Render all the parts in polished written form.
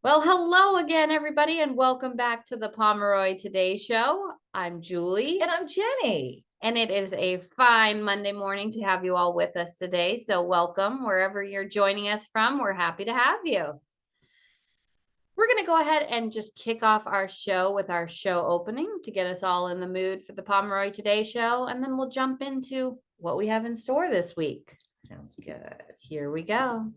Well, hello again, everybody, and welcome back to the Pomeroy Today Show. I'm Julie. And I'm Jenny. And it is a fine Monday morning to have you all with us today. So welcome wherever you're joining us from. We're happy to have you. We're going to go ahead and just kick off our show with our show opening to get us all in the mood for the Pomeroy Today Show. And then we'll jump into what we have in store this week. Sounds good. Here we go.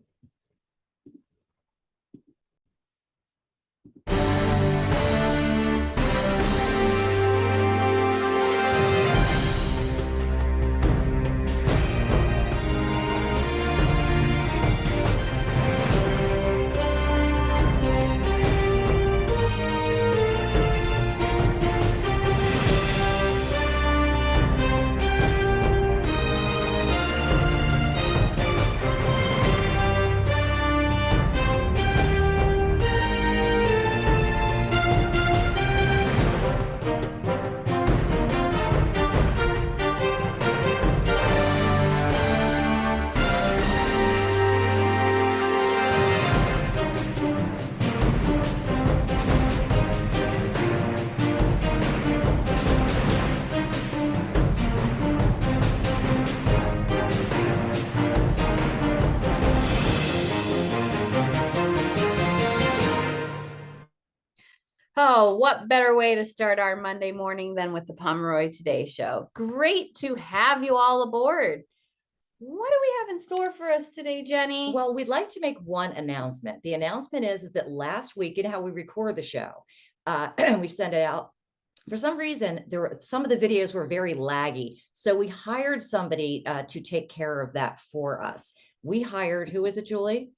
Oh, what better way to start our Monday morning than with the Pomeroy Today Show? Great to have you all aboard. What do we have in store for us today, Jenny? Well, we'd like to make one announcement. The announcement is that last week, you know how we record the show, we send it out. For some reason, some of the videos were very laggy. So we hired somebody to take care of that for us. We hired, who is it, Julie?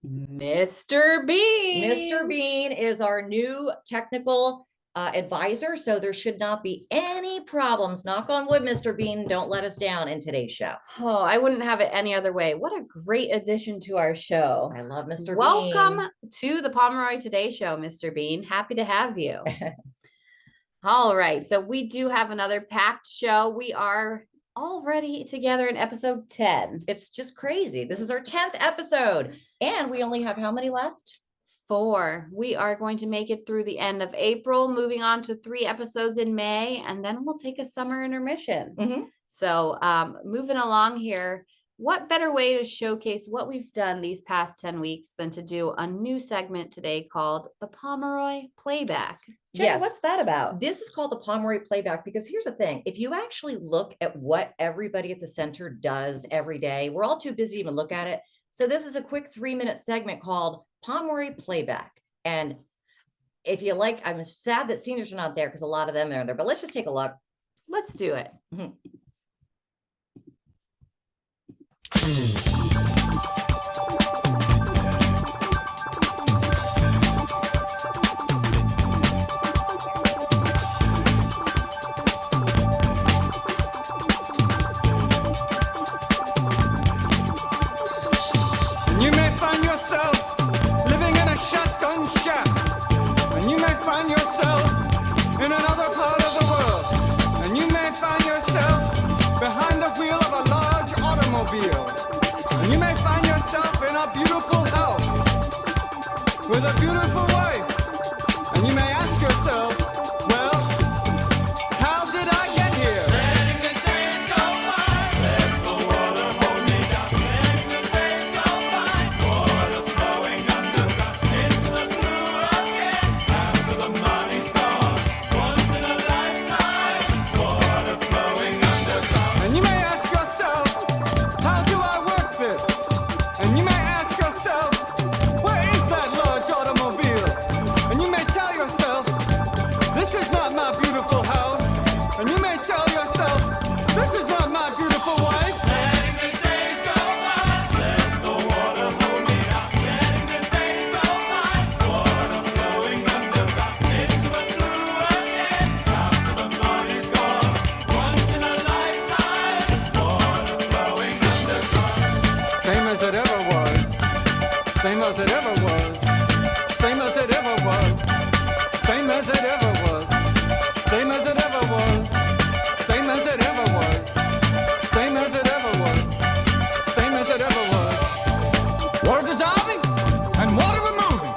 Mr. Bean. Mr. Bean is our new technical advisor. So there should not be any problems. Knock on wood, Mr. Bean. Don't let us down in today's show. Oh, I wouldn't have it any other way. What a great addition to our show. I love Mr. Bean. Welcome to the Pomeroy Today Show, Mr. Bean. Happy to have you. All right. So we do have another packed show. We are already together in episode 10. It's just crazy. This is our 10th episode. And we only have how many left? 4. We are going to make it through the end of April, moving on to 3 episodes in May, and then we'll take a summer intermission. Mm-hmm. So moving along here, what better way to showcase what we've done these past 10 weeks than to do a new segment today called the Pomeroy Playback? Jenny, yes. What's that about? This is called the Pomeroy Playback because here's the thing. If you actually look at what everybody at the center does every day, we're all too busy to even look at it. So this is a quick 3-minute segment called Pomeroy Playback. And if you like, I'm sad that seniors are not there because a lot of them are there, but let's just take a look. Let's do it. Mm-hmm. You may find yourself living in a shotgun shack, and you may find yourself in another part of the world, and you may find yourself behind the wheel of a large automobile, and you may find yourself in a beautiful house with a beautiful wife, and you may ask yourself, well, how did I get here? Letting the days go by, let the water hold me down. Letting the days go by, water flowing underground into the blue again. After the money's gone, once in a lifetime, water flowing underground. And you may ask yourself, how do I work this? And you may ask yourself, where is that large automobile? And you may tell yourself, this is not my beautiful house. And you may tell yourself, this is not my beautiful wife. Letting the days go by, let the water hold me down. Letting the days go by, water flowing underground into the blue again. After the money's gone, once in a lifetime, water flowing underground. Same as it ever was. Same as it ever was. Same as it ever was. Same as it ever was. Same as it ever was. Same as it ever was. Same as it ever was. Same as it ever was. Water dissolving and water removing.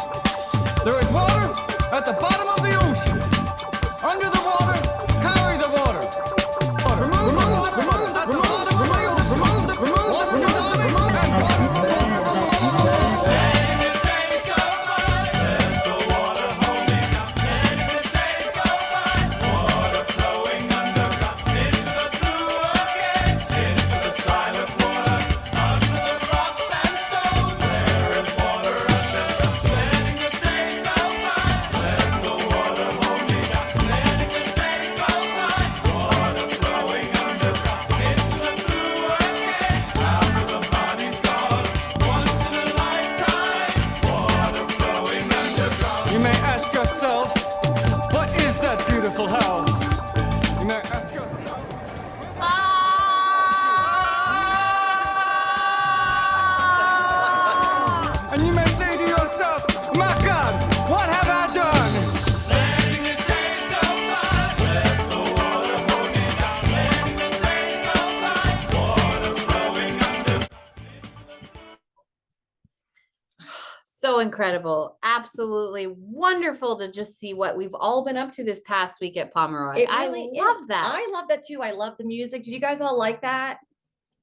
So incredible. Absolutely wonderful to just see what we've all been up to this past week at Pomeroy. It I really is. love that. I love that too. I love the music. Did you guys all like that?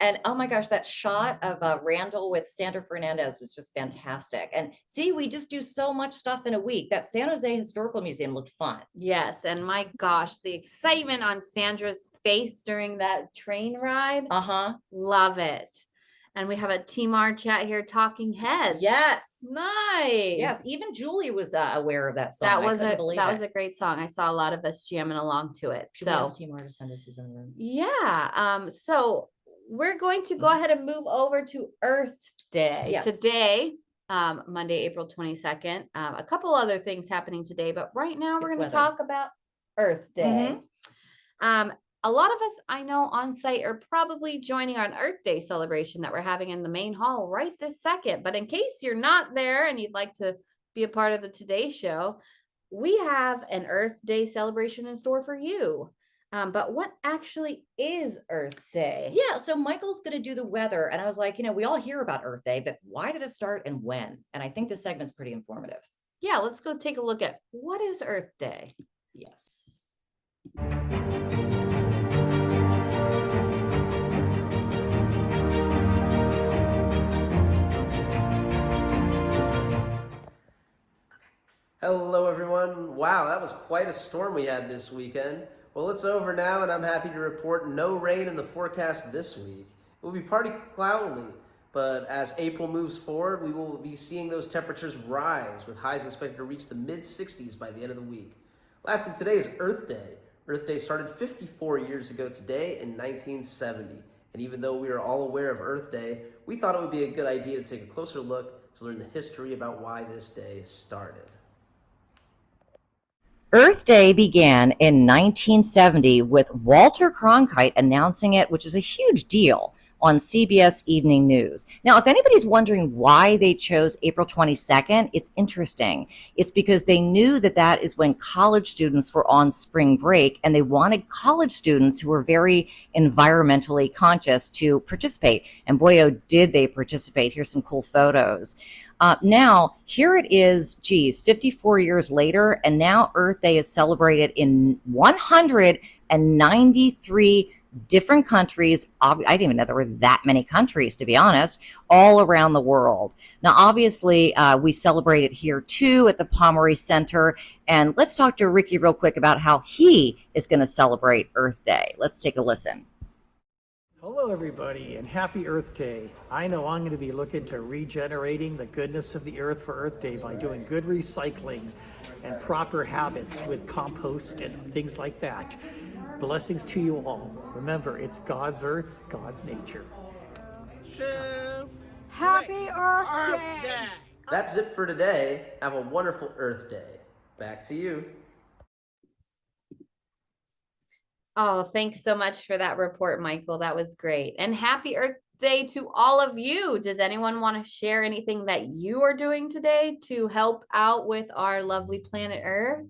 And oh my gosh, that shot of Randall with Sandra Fernandez was just fantastic. And see, we just do so much stuff in a week. That San Jose Historical Museum looked fun. Yes. And my gosh, the excitement on Sandra's face during that train ride. Uh-huh. Love it. And we have a Team R chat here, Talking Heads. Yes. Nice. Yes. Even Julie was aware of that song. That was was a great song. I saw a lot of us jamming along to it. Should we ask Team R to send us who's in the room? Yeah. So we're going to go ahead and move over to Earth Day. Yes. Today, Monday, April 22nd. A couple other things happening today, but right now we're going to talk about Earth Day. A lot of us I know on site are probably joining our Earth Day celebration that we're having in the main hall right this second. But in case you're not there and you'd like to be a part of the Today Show, we have an Earth Day celebration in store for you. But what actually is Earth Day? Yeah, so Michael's going to do the weather. And I was like, we all hear about Earth Day, but why did it start and when? And I think this segment's pretty informative. Yeah, let's go take a look at what is Earth Day. Yes. Hello, everyone. Wow, that was quite a storm we had this weekend. Well, it's over now, and I'm happy to report no rain in the forecast this week. It will be partly cloudy, but as April moves forward, we will be seeing those temperatures rise, with highs expected to reach the mid-60s by the end of the week. Lastly, today is Earth Day. Earth Day started 54 years ago today in 1970. And even though we are all aware of Earth Day, we thought it would be a good idea to take a closer look to learn the history about why this day started. Earth Day began in 1970 with Walter Cronkite announcing it, which is a huge deal, on CBS Evening News. Now, if anybody's wondering why they chose April 22nd, it's interesting. It's because they knew that that is when college students were on spring break, and they wanted college students who were very environmentally conscious to participate. And boy, oh, did they participate. Here's some cool photos. Now, here it is, 54 years later, and now Earth Day is celebrated in 193 different countries. I didn't even know there were that many countries, to be honest, all around the world. Now, obviously, we celebrate it here, too, at the Pomeroy Center. And let's talk to Ricky real quick about how he is going to celebrate Earth Day. Let's take a listen. Hello, everybody, and happy Earth Day. I know I'm going to be looking to regenerating the goodness of the earth for Earth Day by doing good recycling and proper habits with compost and things like that. Blessings to you all. Remember, it's God's earth, God's nature. Happy Earth Day! That's it for today. Have a wonderful Earth Day. Back to you. Oh, thanks so much for that report, Michael. That was great. And happy Earth Day to all of you. Does anyone want to share anything that you are doing today to help out with our lovely planet Earth?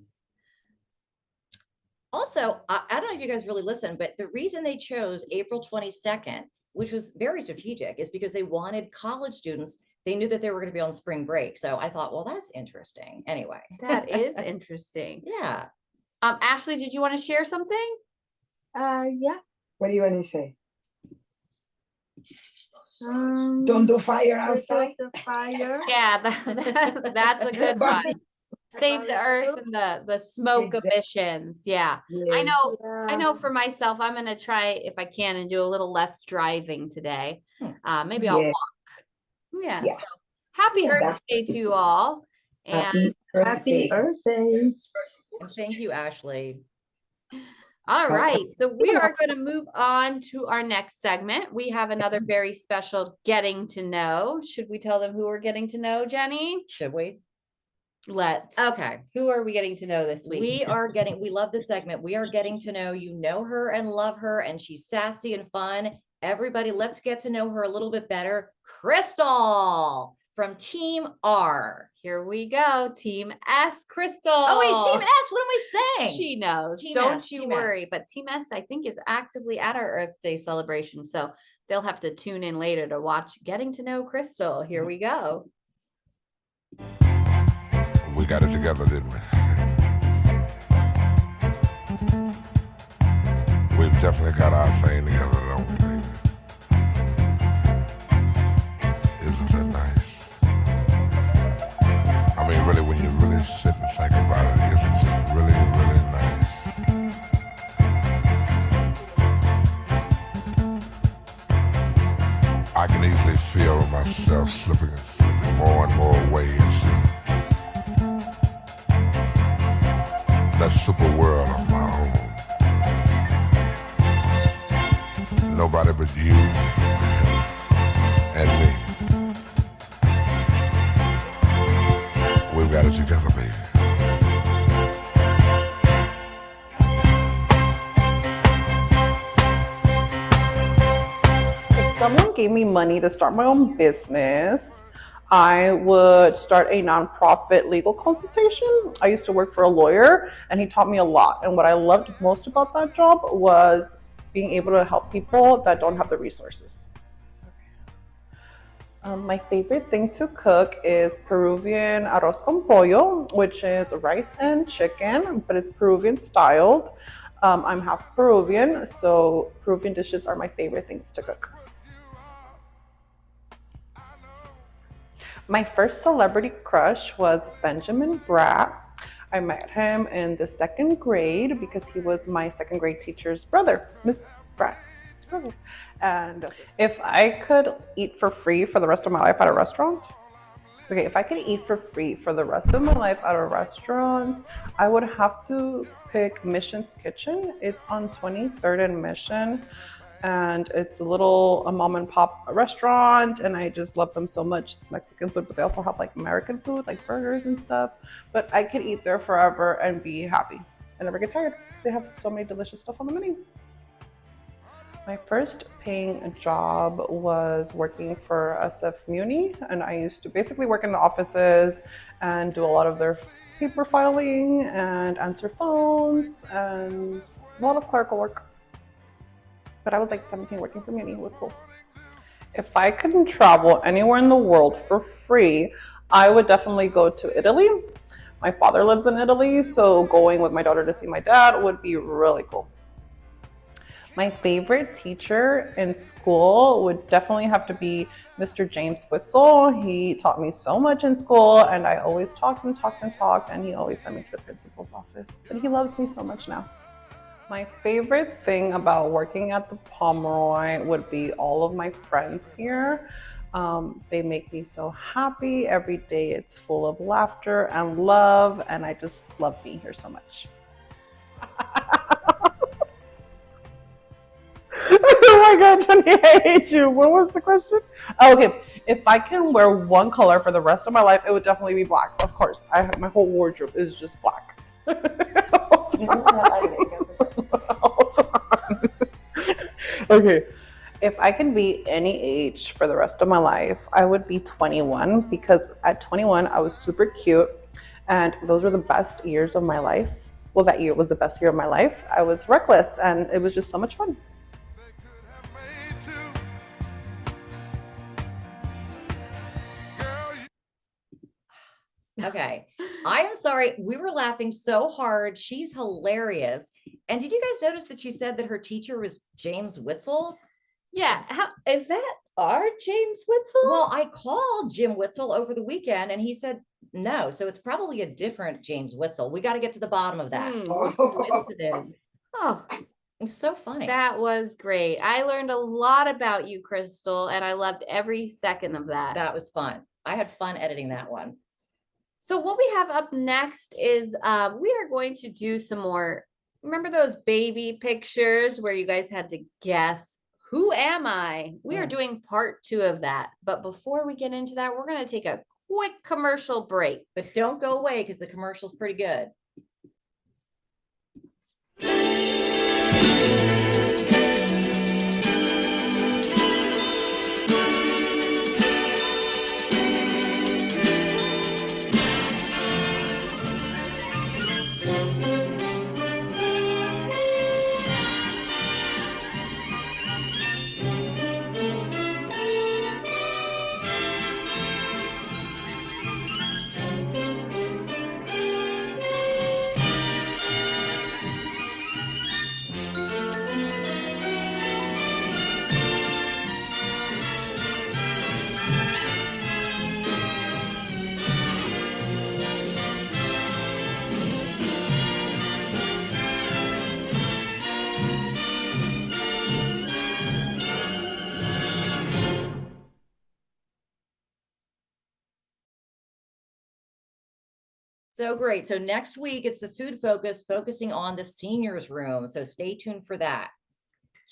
Also, I don't know if you guys really listen, but the reason they chose April 22nd, which was very strategic, is because they wanted college students. They knew that they were going to be on spring break. So I thought, well, that's interesting. Anyway. That is interesting. Yeah. Ashley, did you want to share something? Yeah. What do you want to say? Don't do fire outside. The fire. Yeah, that's a good one. Save the earth and the smoke emissions. Yeah. I know for myself, I'm going to try, if I can, and do a little less driving today. Maybe I'll walk. Yeah. So happy Earth Day to you all. And Happy Earth Day. And thank you, Ashley. all right. So we are going to move on to our next segment. We have another very special getting to know. Should we tell them who we're getting to know, Jenny? Should we? Let's. Okay. Who are we getting to know this week? We love this segment. We are getting to know her and love her, and she's sassy and fun. Everybody, let's get to know her a little bit better. Crystal from Team R. Here we go. Team S, Crystal. Oh, wait, Team S. What am I saying? She knows. Team Don't S, you Team worry. S. But Team S, I think, is actively at our Earth Day celebration. So they'll have to tune in later to watch Getting to Know Crystal. Here we go. We got it together, didn't we? We've definitely got our thing together, don't we, baby? Isn't that nice? I mean, really, when you really sit and think about it, isn't it really, really nice? I can easily feel myself slipping more and more away into that super world of my own. Nobody but you and me. We've got it together, baby. If someone gave me money to start my own business, I would start a nonprofit legal consultation. I used to work for a lawyer and he taught me a lot. And what I loved most about that job was being able to help people that don't have the resources. My favorite thing to cook is Peruvian arroz con pollo, which is rice and chicken, but it's Peruvian styled. I'm half Peruvian, so Peruvian dishes are my favorite things to cook. My first celebrity crush was Benjamin Bratt. I met him in the 2nd grade because he was my 2nd grade teacher's brother, Miss Bratt's brother. And if I could eat for free for the rest of my life at a restaurant, if I could eat for free for the rest of my life at a restaurant, I would have to pick Mission's Kitchen. It's on 23rd and Mission. And it's a mom and pop restaurant, and I just love them so much. It's Mexican food, but they also have like American food, like burgers and stuff. But I could eat there forever and be happy. I never get tired. They have so many delicious stuff on the menu. My first paying job was working for SF Muni, and I used to basically work in the offices and do a lot of their paper filing and answer phones and a lot of clerical work. But I was like 17 working for Muni. It was cool. If I could travel anywhere in the world for free, I would definitely go to Italy. My father lives in Italy, so going with my daughter to see my dad would be really cool. My favorite teacher in school would definitely have to be Mr. James Witzel. He taught me so much in school, and I always talked, and he always sent me to the principal's office. But he loves me so much now. My favorite thing about working at the Pomeroy would be all of my friends here. They make me so happy. Every day it's full of laughter and love, and I just love being here so much. Oh my God, Jenny, I hate you. What was the question? Oh, okay, if I can wear one color for the rest of my life, it would definitely be black. Of course, my whole wardrobe is just black. Okay, if I could be any age for the rest of my life, I would be 21, because at 21 I was super cute, and those were the best years of my life. Well, that year was the best year of my life. I was reckless, and it was just so much fun. Okay, I am sorry. We were laughing so hard. She's hilarious. And did you guys notice that she said that her teacher was James Witzel? Yeah. How is that our James Witzel? Well, I called Jim Witzel over the weekend and he said no. So it's probably a different James Witzel. We got to get to the bottom of that. Coincidence. Oh, it's so funny. That was great. I learned a lot about you, Crystal, and I loved every second of that. That was fun. I had fun editing that one. So what we have up next is we are going to do some more. Remember those baby pictures where you guys had to guess, who am I? We are doing part 2 of that. But before we get into that, we're going to take a quick commercial break. But don't go away because the commercial's pretty good. So great. So next week it's the food focus, focusing on the seniors room. So stay tuned for that.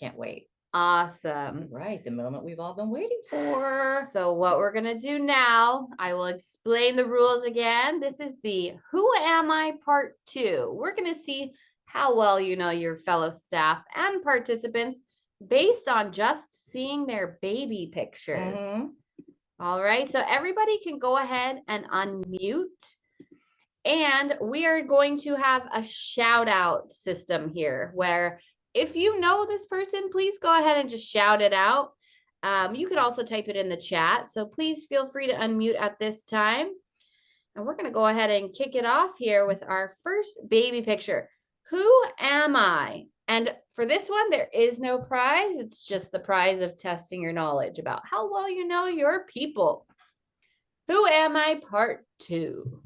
Can't wait. Awesome. Right, the moment we've all been waiting for. So what we're gonna do now, I will explain the rules again. This is the Who Am I Part 2. We're gonna see how well you know your fellow staff and participants based on just seeing their baby pictures. All right, so everybody can go ahead and unmute. And we are going to have a shout out system here where if you know this person, please go ahead and just shout it out. You could also type it in the chat. So please feel free to unmute at this time. And we're going to go ahead and kick it off here with our first baby picture. Who am I? And for this one, there is no prize. It's just the prize of testing your knowledge about how well you know your people. Who am I? Part 2.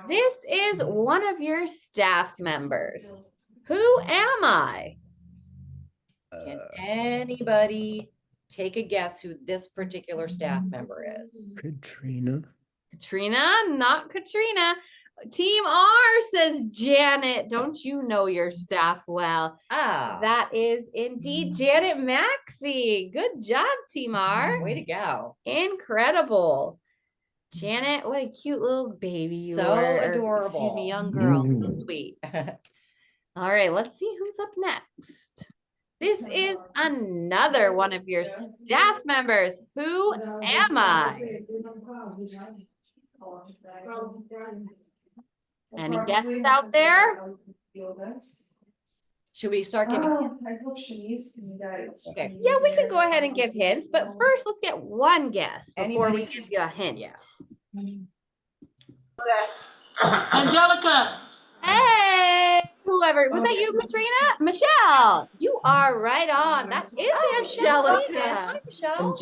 This is one of your staff members. Who am I? Can anybody take a guess who this particular staff member is? Katrina. Katrina, not Katrina. Team R says Janet. Don't you know your staff well? That is indeed Janet Maxey. Good job, Team R. Way to go. Incredible. Janet, what a cute little baby you So are. adorable. Excuse me, young girl. So sweet. All right, let's see who's up next. This is another one of your staff members. Who am I? Any guesses out there? Should we start giving hints? Okay. Yeah, we could go ahead and give hints, but first let's get one guess before we give you a hint. Yeah. Angelica. Hey, whoever, was that you, Katrina? Michelle, you are right on. That is Angelica. Michelle.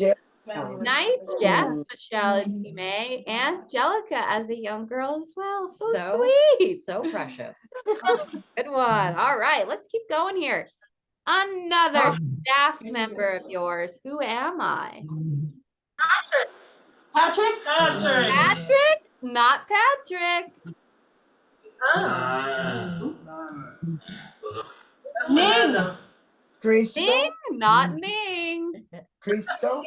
Nice guess, Michelle and Team A. Angelica as a young girl as well. So sweet. So precious. Good one. All right, let's keep going here. Another staff member of yours. Who am I? Patrick. Patrick? Not Patrick. Ning. Crystal. Ning? Not Ning. Crystal.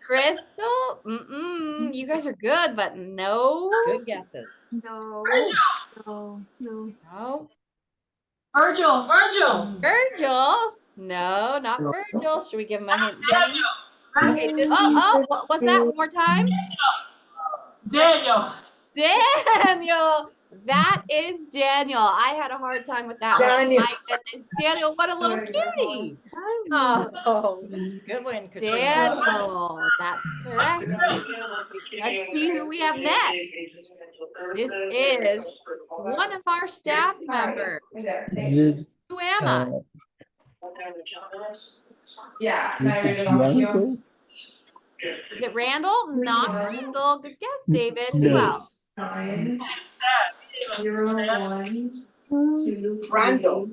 Crystal? You guys are good, but no. Good guesses. No. Virgil. Virgil? No, not Virgil. Should we give him a hint, Jenny? Okay, this What was that one more time? Daniel. Daniel. That is Daniel. I had a hard time with that Daniel. one. My goodness. Daniel, what a little cutie. Oh, good one, Katrina. Daniel. That's correct. Let's see who we have next. This is one of our staff members. Who am I? Randall? Is it Randall? Not Randall. Good guess, David. Who No. else? Randall.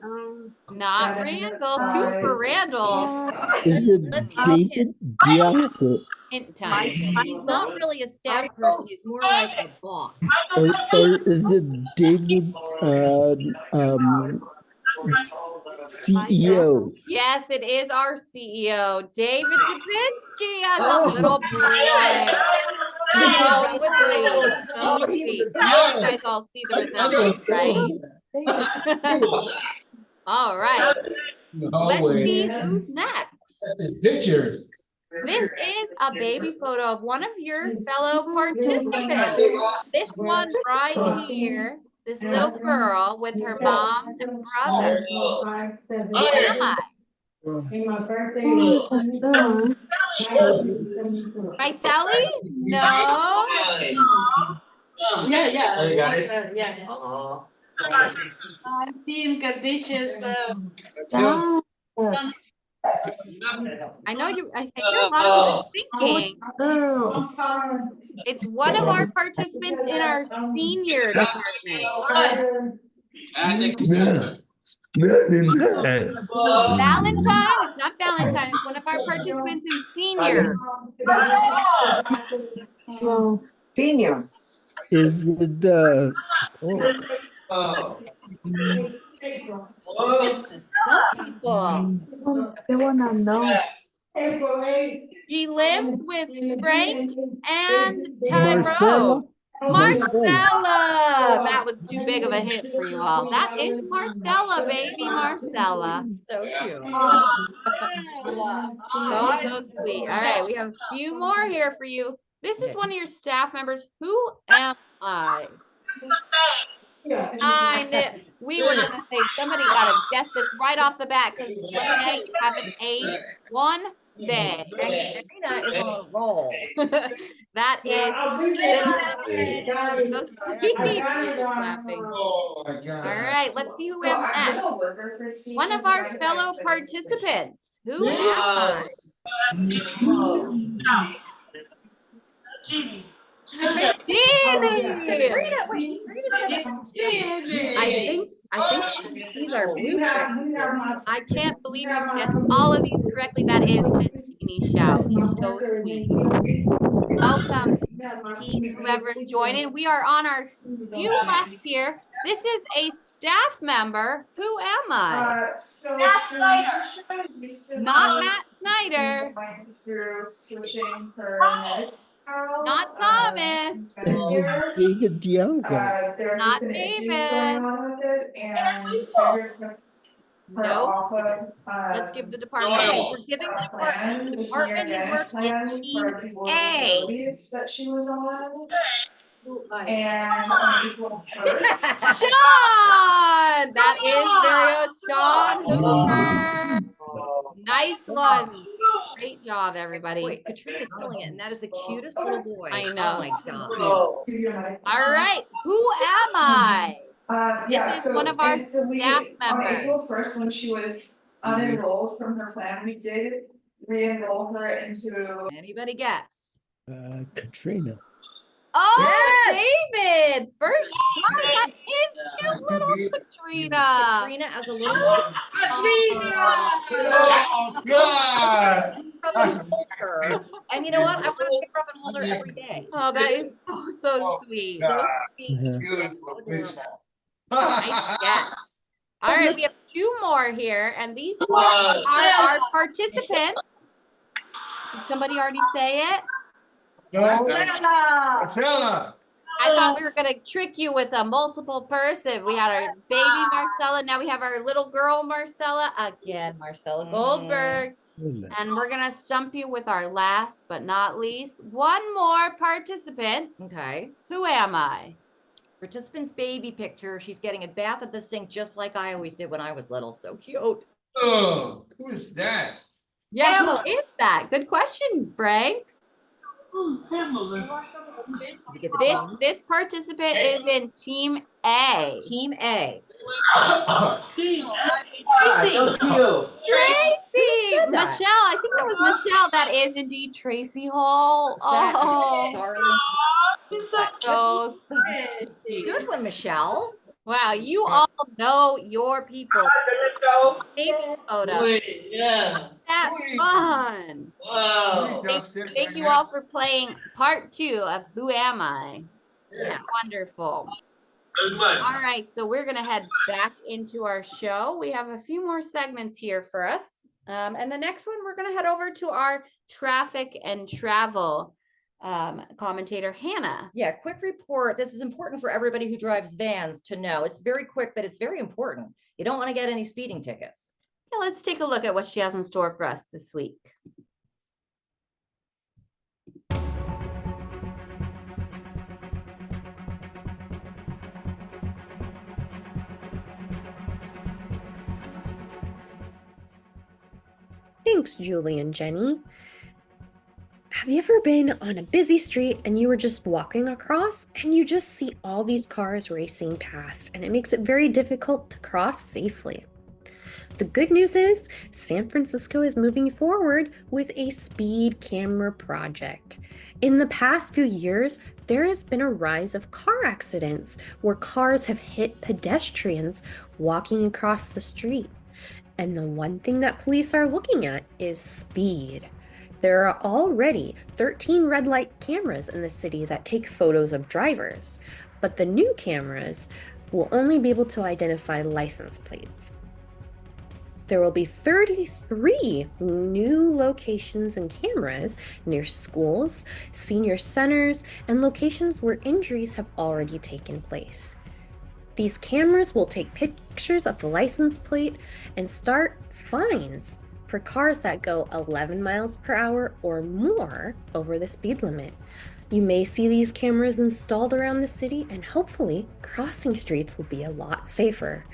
Not Randall. 2 for Randall. Is it David Bianca? Hint time. He's not really a staff person. He's more like a boss. Or is it David CEO? Yes, it is our CEO, David Dubinsky, as a little boy. So sweet. You guys all see the resemblance, right? All right. Let's see who's next. Pictures. This is a baby photo of one of your fellow participants. This one right here. This little girl with her mom and brother. Who am I? My Sally? No. Team conditions. I know you. I think you're a lot of thinking. It's one of our participants in our senior department. Valentine? It's not Valentine. It's one of our participants in senior. Senior. Is it oh, Some people. They wanna know. She lives with Frank and Marcella? Tyrone. Marcella. That was too big of a hint for you all. That is Marcella, baby Marcella. So cute. So sweet. All right, we have a few more here for you. This is one of your staff members. Who am I? I knew we were gonna say somebody gotta guess this right off the bat because Lynette, you haven't aged one day. Katrina is on a roll. That is so sweet. Laughing. Oh my God. All right, let's see who am next. One of our fellow participants. Who am I? Jeannie. I think she sees our blueprint. I can't believe you guessed all of these correctly. That is Miss Jeannie Shao. So sweet. Welcome, Pete, whoever's joining. We are on our few left here. This is a staff member. Who am I? Not Matt Snyder. Not Thomas. David Bianco. Not David. Nope. Let's give the department. Okay, we're giving the department who works in team A. Sean! That is Sean Hoover. Nice one. Great job, everybody. Wait, Katrina's killing it, and that is the cutest little boy. I know. Oh my God. All right. Who am I? This is one of our staff members. On April 1st, when she was unenrolled from her plan, we did re-enroll her into. Anybody guess? Katrina. Oh, David! First shot. That is cute little Katrina. Katrina as a little boy. Oh God. And you know what? I want to pick her up and hold her every day. Oh, that is so sweet. So sweet. Nice guess. All right, we have two more here, and these are our participants. Did somebody already say it? Marcella. I thought we were gonna trick you with a multiple person. We had our baby Marcella. Now we have our little girl Marcella again, Marcella Goldberg. And we're gonna stump you with our last but not least, one more participant. Okay. Who am I? Participant's baby picture. She's getting a bath at the sink just like I always did when I was little. So cute. Oh, who is that? Yeah, who is that? Good question, Frank. This participant is in Team A. Team A. Tracy. Michelle. I think that was Michelle. That is indeed Tracy Hall. Oh, so good one, Michelle. Wow, you all know your people. Baby photo. Yeah. That's fun. Wow. Thank you all for playing part 2 of Who Am I? Yeah. Wonderful. All right, so we're going to head back into our show. We have a few more segments here for us. And the next one, we're going to head over to our traffic and travel commentator, Hannah. Yeah, quick report. This is important for everybody who drives vans to know. It's very quick, but it's very important. You don't want to get any speeding tickets. Yeah, let's take a look at what she has in store for us this week. Thanks, Julie and Jenny. Have you ever been on a busy street and you were just walking across and you just see all these cars racing past and it makes it very difficult to cross safely? The good news is San Francisco is moving forward with a speed camera project. In the past few years, there has been a rise of car accidents where cars have hit pedestrians walking across the street. And the one thing that police are looking at is speed. There are already 13 red light cameras in the city that take photos of drivers, but the new cameras will only be able to identify license plates. There will be 33 new locations and cameras near schools, senior centers, and locations where injuries have already taken place. These cameras will take pictures of the license plate and start fines for cars that go 11 miles per hour or more over the speed limit. You may see these cameras installed around the city, and hopefully crossing streets will be a lot safer.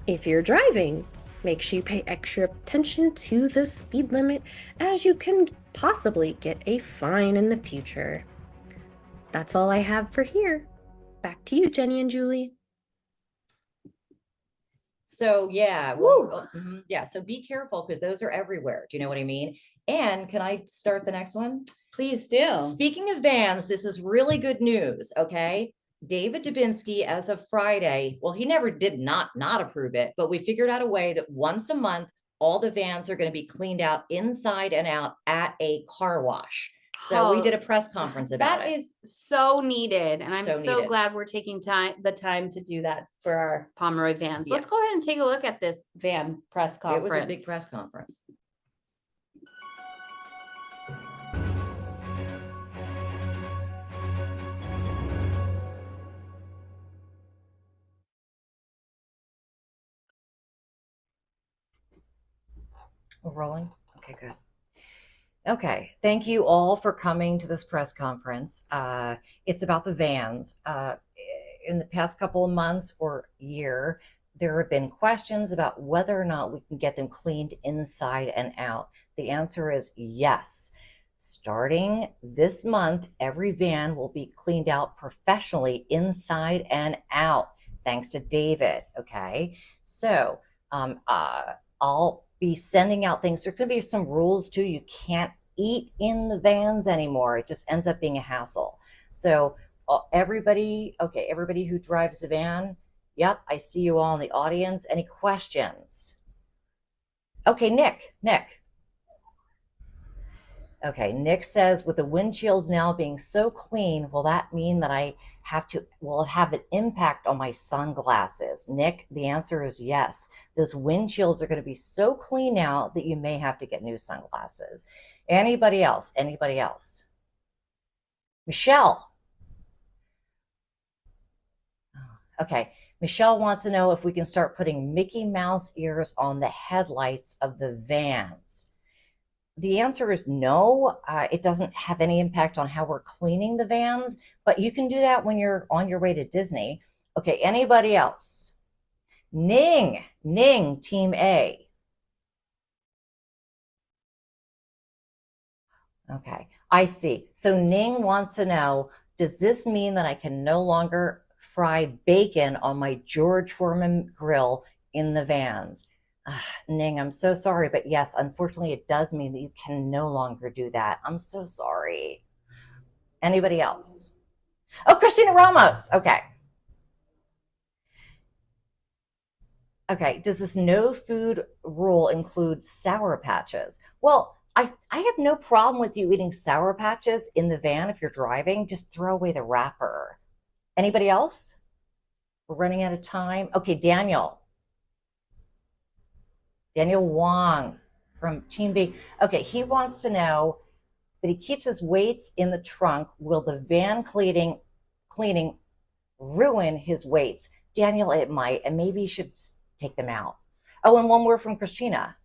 If you're driving, make sure you pay extra attention to the speed limit, as you can possibly get a fine in the future. That's all I have for here. Back to you, Jenny and Julie. So yeah, well, yeah. So be careful, because those are everywhere. Do you know what I mean? And can I start the next one? Please do. Speaking of vans, this is really good news. Okay. David Dubinsky, as of Friday, well, he never did not approve it, but we figured out a way that once a month, all the vans are going to be cleaned out inside and out at a car wash. So we did a press conference about it. That is so needed. And I'm So so needed. glad we're taking the time to do that for our Pomeroy vans. Let's go ahead and take a look at this van press conference. It was a big press conference. We're rolling? Okay, good. Okay, thank you all for coming to this press conference. It's about the vans. In the past couple of months or year, there have been questions about whether or not we can get them cleaned inside and out. The answer is yes. Starting this month, every van will be cleaned out professionally inside and out, thanks to David, okay? So I'll be sending out things. There's going to be some rules too. You can't eat in the vans anymore. It just ends up being a hassle. So everybody who drives a van, yep, I see you all in the audience. Any questions? Okay, Nick. Okay, Nick says, with the windshields now being so clean, will that mean that will it have an impact on my sunglasses? Nick, the answer is yes. Those windshields are going to be so clean now that you may have to get new sunglasses. Anybody else? Michelle. Okay, Michelle wants to know if we can start putting Mickey Mouse ears on the headlights of the vans. The answer is no. It doesn't have any impact on how we're cleaning the vans, but you can do that when you're on your way to Disney. Okay, anybody else? Ning, Team A. Okay, I see. So Ning wants to know, does this mean that I can no longer fry bacon on my George Foreman grill in the vans? Ning, I'm so sorry, but yes, unfortunately, it does mean that you can no longer do that. I'm so sorry. Anybody else? Oh, Christina Ramos. Okay. Okay, does this no food rule include Sour Patches? Well, I have no problem with you eating Sour Patches in the van if you're driving. Just throw away the wrapper. Anybody else? We're running out of time. Okay, Daniel Wong from Team B. Okay, he wants to know that he keeps his weights in the trunk. Will the van cleaning ruin his weights? Daniel, it might, and maybe you should take them out. Oh, and one word from Christina.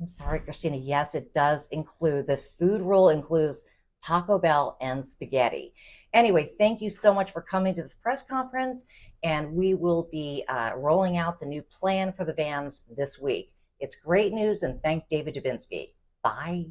I'm sorry, Christina. Yes, it does include, the food rule includes Taco Bell and spaghetti. Anyway, thank you so much for coming to this press conference, and we will be rolling out the new plan for the vans this week. It's great news, and thank David Dubinsky. Bye.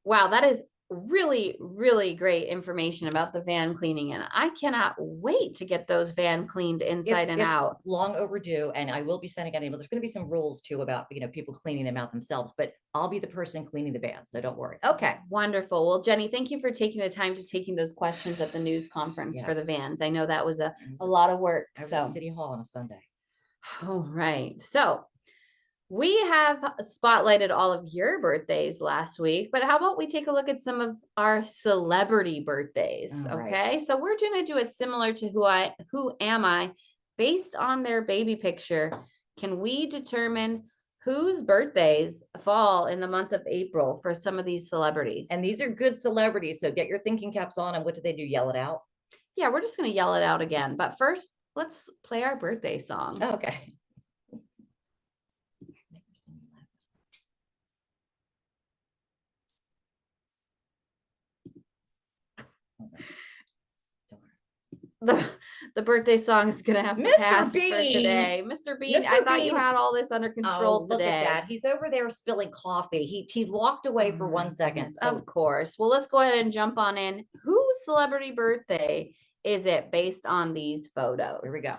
Wow, that is really, really great information about the van cleaning, and I cannot wait to get those van cleaned inside and out. Long overdue, and I will be sending out email. There's going to be some rules too about people cleaning them out themselves, but I'll be the person cleaning the vans, so don't worry. Okay, wonderful. Well, Jenny, thank you for taking the time to taking those questions at the news conference for the vans. I know that was a lot of work. I was at City Hall on a Sunday. All right, so We have spotlighted all of your birthdays last week, but how about we take a look at some of our celebrity birthdays? All right. Okay, so we're gonna do it similar to Who Am I, based on their baby picture. Can we determine whose birthdays fall in the month of April for some of these celebrities? And these are good celebrities, so get your thinking caps on. And what do they do? Yell it out? Yeah, we're just gonna yell it out again, but first, let's play our birthday song. Okay. The birthday song is gonna have to Mr. pass for Bean. today. Mr. Bean, Mr. I thought you Bean. had all this under control Look today. at that. He's over there spilling coffee. He walked away for 1 second. So Of course. Well, let's go ahead and jump on in. Whose celebrity birthday is it based on these photos? here we go.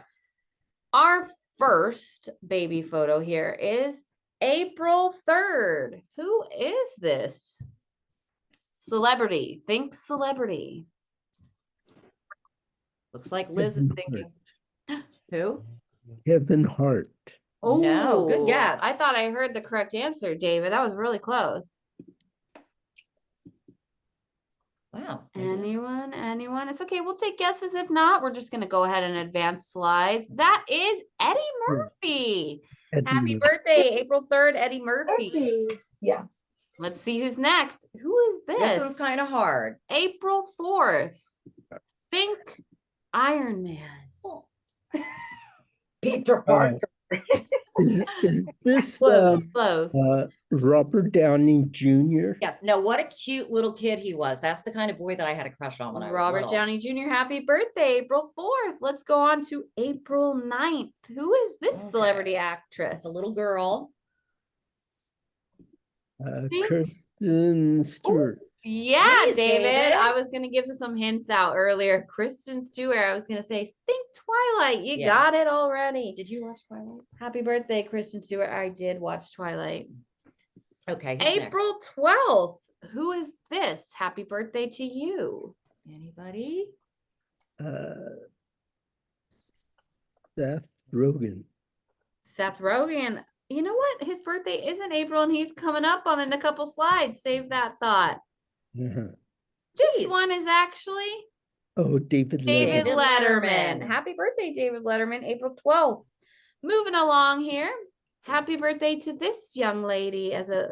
Our first baby photo here is April 3rd. Who is this? Celebrity. Think celebrity. Looks like Liz is thinking. Who? Kevin Hart. No, good Ooh, guess. I thought I heard the correct answer, David. That was really close. Wow. Anyone? It's okay. We'll take guesses. If not, we're just going to go ahead and advance slides. That is Eddie Murphy. Eddie Happy Murphy. birthday, April 3rd, Eddie Murphy. Yeah. Let's see who's next. Who is This this? one's kind of hard. April 4th. Think Iron Man. Peter Parker. Is this Close. Robert Downey Jr.? Yes. No, what a cute little kid he was. That's the kind of boy that I had a crush on when I was Robert little. Downey Jr., happy birthday, April 4th. Let's go on to April 9th. Who is this celebrity actress? It's a little girl. Kristen Stewart. Yeah, Nice, David. David. I was going to give some hints out earlier. Kristen Stewart. I was going to say, think Twilight. You Yeah. got it already. Did you watch Twilight? Happy birthday, Kristen Stewart. I did watch Twilight. Okay. who's next? April 12th. Who is this? Happy birthday to you. Anybody? Seth Rogen. Seth Rogen. You know what? His birthday is in April and he's coming up on in a couple slides. Save that thought. Uh-huh. This Jeez. one is actually Oh, David David Letterman. Letterman. Happy birthday, David Letterman, April 12th. Moving along here. Happy birthday to this young lady as a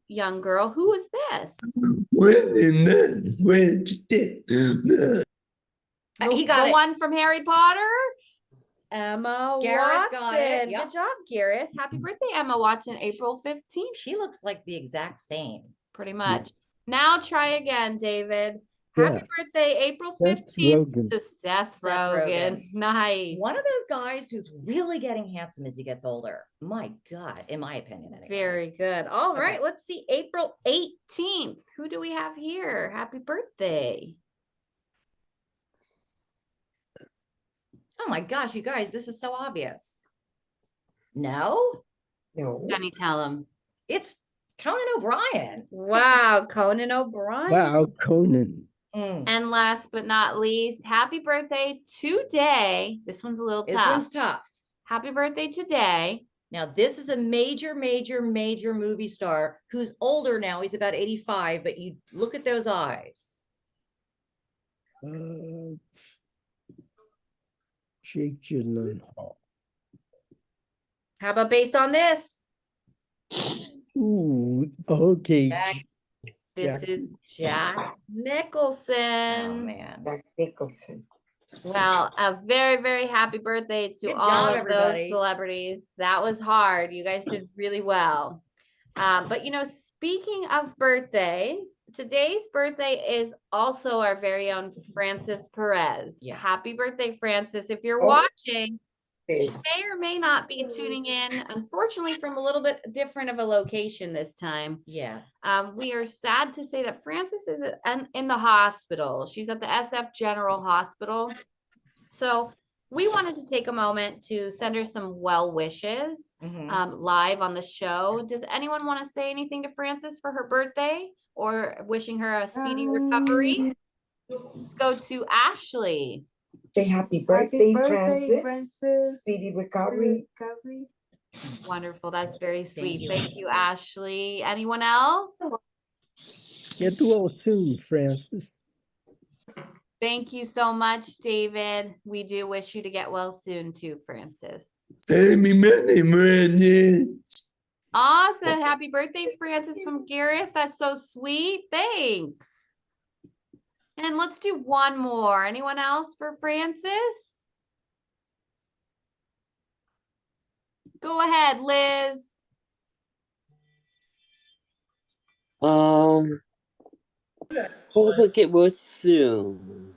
young girl. Who is this? He got the it. one from Harry Potter? Emma Gareth Watson. got it. Yep. Good job, Gareth. Happy birthday, Emma Watson, April 15th. She looks like the exact same. Pretty much. Now try again, David. Yeah. Happy birthday, April Seth 15th Rogen. to Seth Seth Rogen. Rogen. Nice. One of those guys who's really getting handsome as he gets older. My God, in my opinion. Anyway. Very good. All Okay. right, let's see. April 18th. Who do we have here? Happy birthday. Oh my gosh, you guys, this is so obvious. No, No. Jenny, tell him. it's Conan O'Brien. Wow, Conan O'Brien. Wow, Conan. And last but not least, happy birthday today. This one's a little This tough. one's tough. Happy birthday today. Now, this is a major movie star who's older now. He's about 85, but you look at those eyes. Jake Gyllenhaal. How about based on this? Ooh, okay. Jack. This Jack. is Jack Oh, Nicholson. man. Jack Nicholson. Well, a very, very happy birthday to Good all job, of everybody. those celebrities. That was hard. You guys did really well. But, you know, speaking of birthdays, today's birthday is also our very own Francis Perez. Yeah. Happy birthday, Francis. If you're Oh. watching, you Yes. may or may not be tuning in, unfortunately, from a little bit different of a location this time. Yeah. We are sad to say that Frances is in the hospital. She's at the SF General Hospital. So we wanted to take a moment to send her some well wishes Mhm. live on the show. Does anyone want to say anything to Frances for her birthday or wishing her a speedy recovery? Let's go to Ashley. Say happy birthday, Francis. Speedy recovery. Wonderful. That's very sweet. you. Thank you, Ashley. Anyone else? Get well soon, Francis. Thank you so much, David. We do wish you to get well soon too, Francis. Awesome. Happy birthday, Francis from Gareth. That's so sweet. Thanks. And let's do one more. Anyone else for Francis? Go ahead, Liz. Hope it get well soon.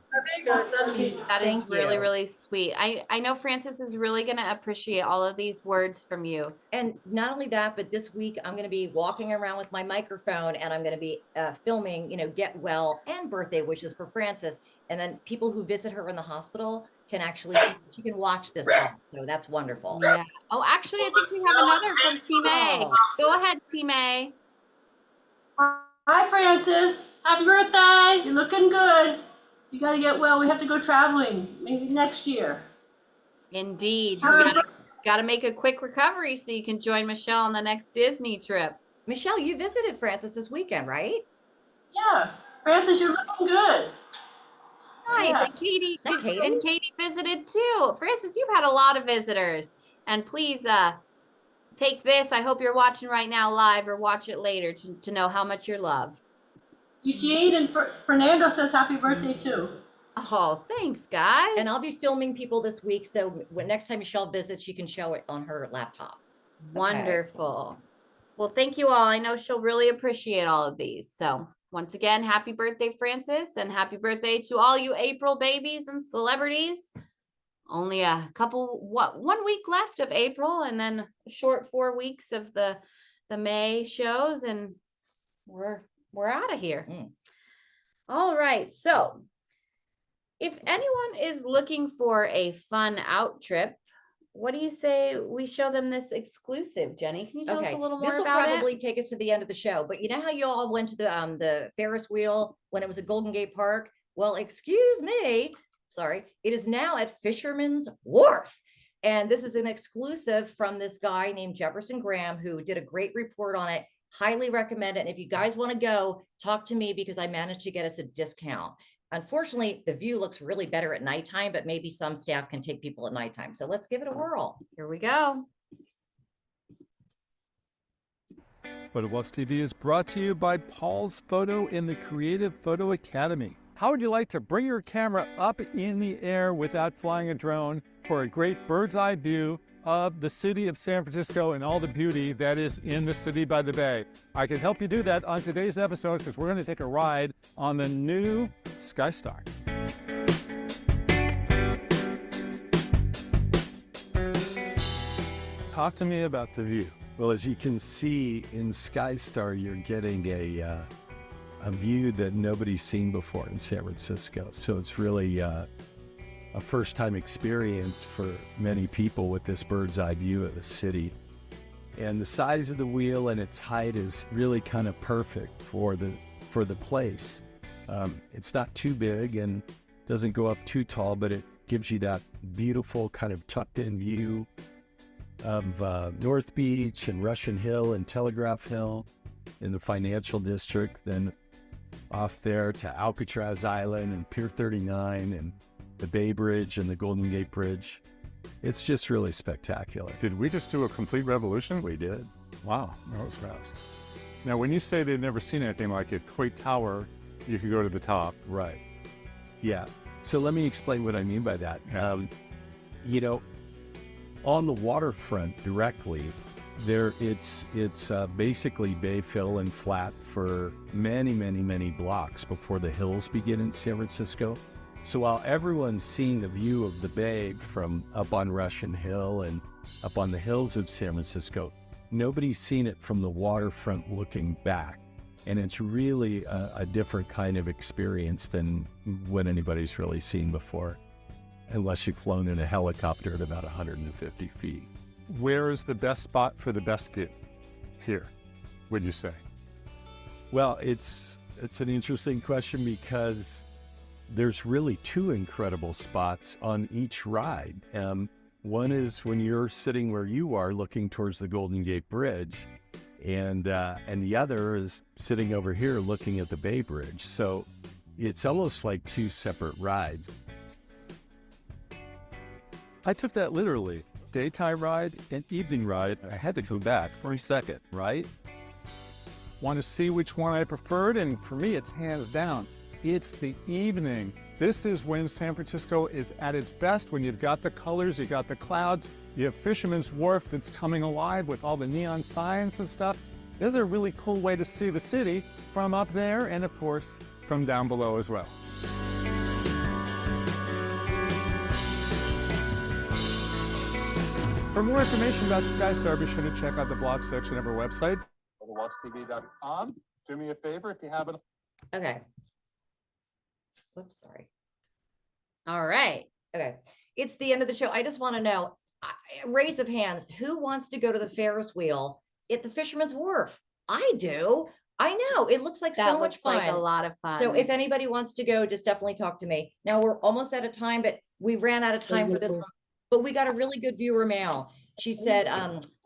That is Thank really, you. really sweet. I know Francis is really going to appreciate all of these words from you. And not only that, but this week I'm going to be walking around with my microphone and I'm going to be filming, get well and birthday wishes for Francis. And then people who visit her in the hospital can actually, she can watch this all. So that's wonderful. Yeah. Oh, actually, I think we have another from Team A. Oh. Go ahead, Team A. Hi, Francis. Happy birthday. You're looking good. You got to get well. We have to go traveling maybe next year. Indeed. You gotta make a quick recovery so you can join Michelle on the next Disney trip. Michelle, you visited Francis this weekend, right? Yeah. Francis, you're looking good. Nice. Yeah. And Katie, Is that Katie? Katie visited too. Francis, you've had a lot of visitors. And please take this. I hope you're watching right now live or watch it later to know how much you're loved. Eugene and Fernando says happy birthday too. Oh, thanks, guys. And I'll be filming people this week. So when next time Michelle visits, she can show it on her laptop. Wonderful. Well, thank you all. I know she'll really appreciate all of these. So once again, happy birthday, Francis, and happy birthday to all you April babies and celebrities. Only a couple, 1 week left of April and then a short 4 weeks of the May shows, and we're out of here. All right. So if anyone is looking for a fun out trip, what do you say we show them this exclusive, Jenny? Can you tell us a little more This will about probably it? take us to the end of the show, but you know how you all went to the Ferris wheel when it was at Golden Gate Park? Well, excuse me, sorry, it is now at Fisherman's Wharf. And this is an exclusive from this guy named Jefferson Graham, who did a great report on it. Highly recommend it. And if you guys want to go, talk to me because I managed to get us a discount. Unfortunately, the view looks really better at nighttime, but maybe some staff can take people at nighttime. So let's give it a whirl. Here we go. Photo What's TV is brought to you by Paul's Photo in the Creative Photo Academy. How would you like to bring your camera up in the air without flying a drone for a great bird's eye view of the city of San Francisco and all the beauty that is in the city by the bay? I can help you do that on today's episode because we're going to take a ride on the new SkyStar. Talk to me about the view. Well, as you can see in SkyStar, you're getting a view that nobody's seen before in San Francisco. So it's really a first-time experience for many people with this bird's eye view of the city. And the size of the wheel and its height is really kind of perfect for the place. It's not too big and doesn't go up too tall, but it gives you that beautiful kind of tucked-in view of North Beach and Russian Hill and Telegraph Hill in the financial district, then off there to Alcatraz Island and Pier 39 and the Bay Bridge and the Golden Gate Bridge. It's just really spectacular. Did we just do a complete revolution? We did. Wow, that was fast. Now, when you say they've never seen anything like it, Coit Tower, you could go to the top. Right. Yeah. So let me explain what I mean by that. You know, on the waterfront directly, it's basically bay fill and flat for many blocks before the hills begin in San Francisco. So while everyone's seeing the view of the bay from up on Russian Hill and up on the hills of San Francisco, nobody's seen it from the waterfront looking back. And it's really a different kind of experience than what anybody's really seen before, unless you've flown in a helicopter at about 150 feet. Where is the best spot for the best view here, would you say? Well, it's an interesting question because there's really two incredible spots on each ride. One is when you're sitting where you are looking towards the Golden Gate Bridge, and the other is sitting over here looking at the Bay Bridge. So it's almost like two separate rides. I took that literally. Daytime ride and evening ride. I had to go back for a second, right? Want to see which one I preferred? And for me, it's hands down. It's the evening. This is when San Francisco is at its best, when you've got the colors, you got the clouds, you have Fisherman's Wharf that's coming alive with all the neon signs and stuff. This is a really cool way to see the city from up there and, of course, from down below as well. For more information about SkyStar, be sure to check out the blog section of our website, WatchTV.com. Do me a favor if you haven't. Okay. Whoops, sorry. All right. Okay. It's the end of the show. I just want to know, raise of hands, who wants to go to the Ferris wheel at the Fisherman's Wharf? I do. I know. It looks like That so much looks fun. like a lot of fun. So if anybody wants to go, just definitely talk to me. Now we're almost out of time, but we ran out of time for this one. But we got a really good viewer mail. She said,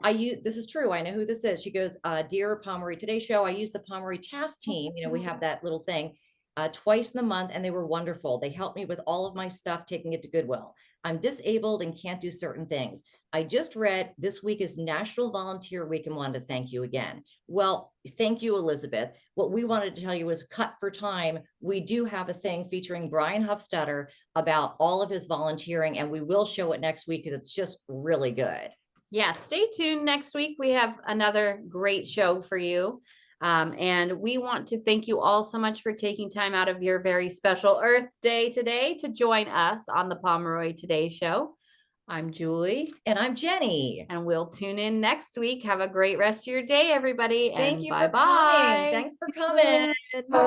this is true. I know who this is. She goes, dear Pomeroy Today Show, I use the Pomeroy task team. You know, we have that little thing twice in the month, and they were wonderful. They helped me with all of my stuff, taking it to Goodwill. I'm disabled and can't do certain things. I just read this week is National Volunteer Week and wanted to thank you again. Well, thank you, Elizabeth. What we wanted to tell you is cut for time. We do have a thing featuring Brian Huffstetter about all of his volunteering, and we will show it next week because it's just really good. Yeah, stay tuned. Next week, we have another great show for you. And we want to thank you all so much for taking time out of your very special Earth Day today to join us on the Pomeroy Today Show. I'm Julie. And I'm Jenny. And we'll tune in next week. Have a great rest of your day, everybody. Thank and you bye-bye. for coming. Thanks for coming.